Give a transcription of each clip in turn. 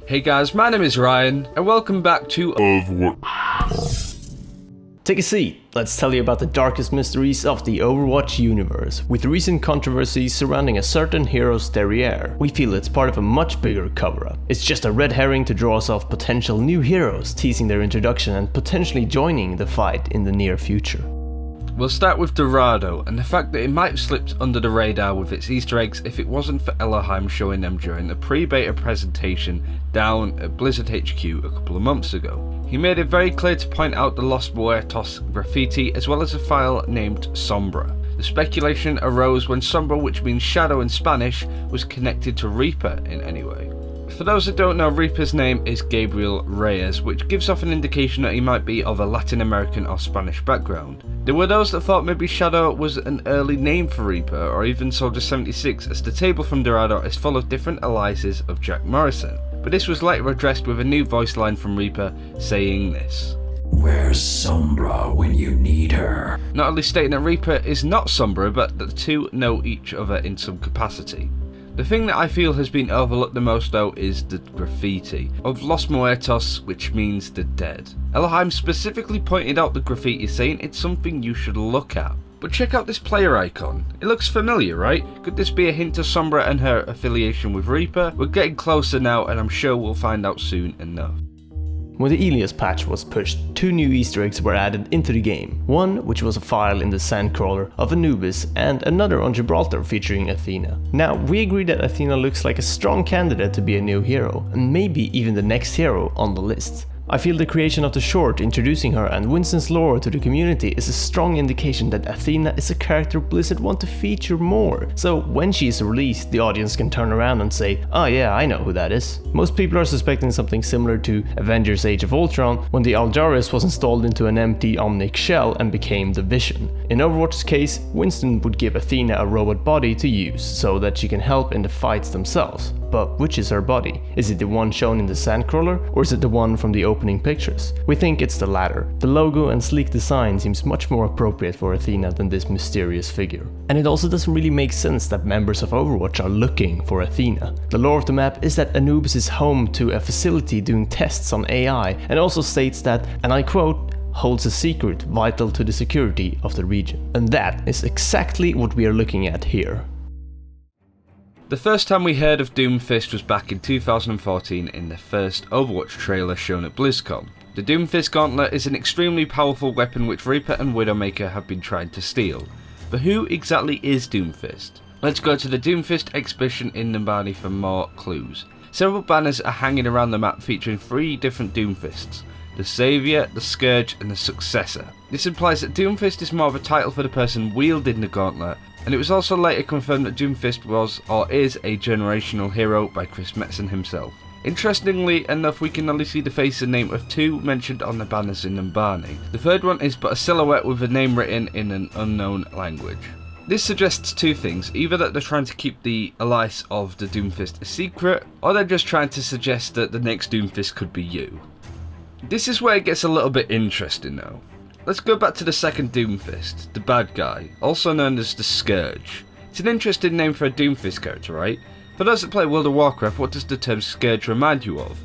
Hey guys, my name is Ryan, and welcome back to Overwatch. Take a seat. Let's tell you about the darkest mysteries of the Overwatch universe. With recent controversies surrounding a certain hero's derriere, we feel it's part of a much bigger cover-up. It's just a red herring to draw us off potential new heroes, teasing their introduction and potentially joining the fight in the near future. We'll start with Dorado, and the fact that it might have slipped under the radar with its Easter eggs if it wasn't for Elohim showing them during the pre-beta presentation down at Blizzard HQ a couple of months ago. He made it very clear to point out the Los Muertos graffiti as well as a file named Sombra. The speculation arose when Sombra, which means shadow in Spanish, was connected to Reaper in any way. For those that don't know, Reaper's name is Gabriel Reyes, which gives off an indication that he might be of a Latin American or Spanish background. There were those that thought maybe Shadow was an early name for Reaper, or even Soldier 76, as the table from Dorado is full of different aliases of Jack Morrison. But this was later addressed with a new voice line from Reaper saying this. Where's Sombra when you need her? Not only stating that Reaper is not Sombra, but that the two know each other in some capacity. The thing that I feel has been overlooked the most though is the graffiti of Los Muertos, which means the dead. Elohim specifically pointed out the graffiti, saying it's something you should look at. But check out this player icon. It looks familiar, right? Could this be a hint to Sombra and her affiliation with Reaper? We're getting closer now, and I'm sure we'll find out soon enough. When the Elias patch was pushed, two new Easter eggs were added into the game. One, which was a file in the Sandcrawler of Anubis, and another on Gibraltar featuring Athena. Now, we agree that Athena looks like a strong candidate to be a new hero, and maybe even the next hero on the list. I feel the creation of the short introducing her and Winston's lore to the community is a strong indication that Athena is a character Blizzard want to feature more. So when she is released, the audience can turn around and say, oh yeah, I know who that is. Most people are suspecting something similar to Avengers Age of Ultron, when the Aljaris was installed into an empty Omnic shell and became the Vision. In Overwatch's case, Winston would give Athena a robot body to use, so that she can help in the fights themselves. But which is her body? Is it the one shown in the Sandcrawler, or is it the one from the opening pictures? We think it's the latter. The logo and sleek design seems much more appropriate for Athena than this mysterious figure. And it also doesn't really make sense that members of Overwatch are looking for Athena. The lore of the map is that Anubis is home to a facility doing tests on AI, and also states that, and I quote, holds a secret vital to the security of the region. And that is exactly what we are looking at here. The first time we heard of Doomfist was back in 2014 in the first Overwatch trailer shown at BlizzCon. The Doomfist gauntlet is an extremely powerful weapon which Reaper and Widowmaker have been trying to steal. But who exactly is Doomfist? Let's go to the Doomfist exhibition in Nirvana for more clues. Several banners are hanging around the map featuring three different Doomfists. The Saviour, the Scourge and the Successor. This implies that Doomfist is more of a title for the person wielding the gauntlet, and it was also later confirmed that Doomfist was or is a generational hero by Chris Metzen himself. Interestingly enough, we can only see the face and name of two mentioned on the banners in Nirvana. The third one is but a silhouette with a name written in an unknown language. This suggests two things, either that they're trying to keep the alias of the Doomfist a secret, or they're just trying to suggest that the next Doomfist could be you. This is where it gets a little bit interesting though. Let's go back to the second Doomfist, the bad guy, also known as the Scourge. It's an interesting name for a Doomfist character, right? For those that play World of Warcraft, what does the term Scourge remind you of?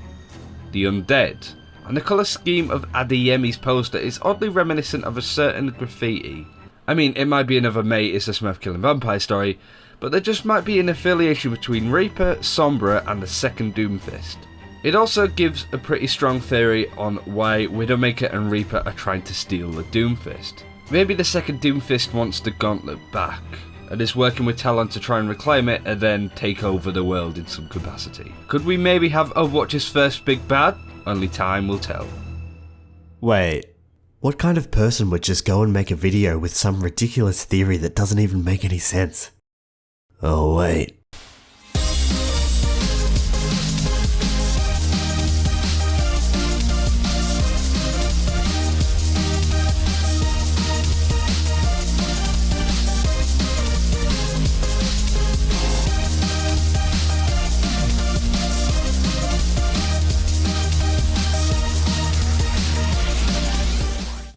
The undead. And the colour scheme of Adeyemi's poster is oddly reminiscent of a certain graffiti. I mean, it might be another mate is a Smurf killing vampire story, but there just might be an affiliation between Reaper, Sombra and the second Doomfist. It also gives a pretty strong theory on why Widowmaker and Reaper are trying to steal the Doomfist. Maybe the second Doomfist wants the gauntlet back, and is working with Talon to try and reclaim it and then take over the world in some capacity. Could we maybe have Overwatch's first big bad? Only time will tell. Wait, what kind of person would just go and make a video with some ridiculous theory that doesn't even make any sense? Oh wait,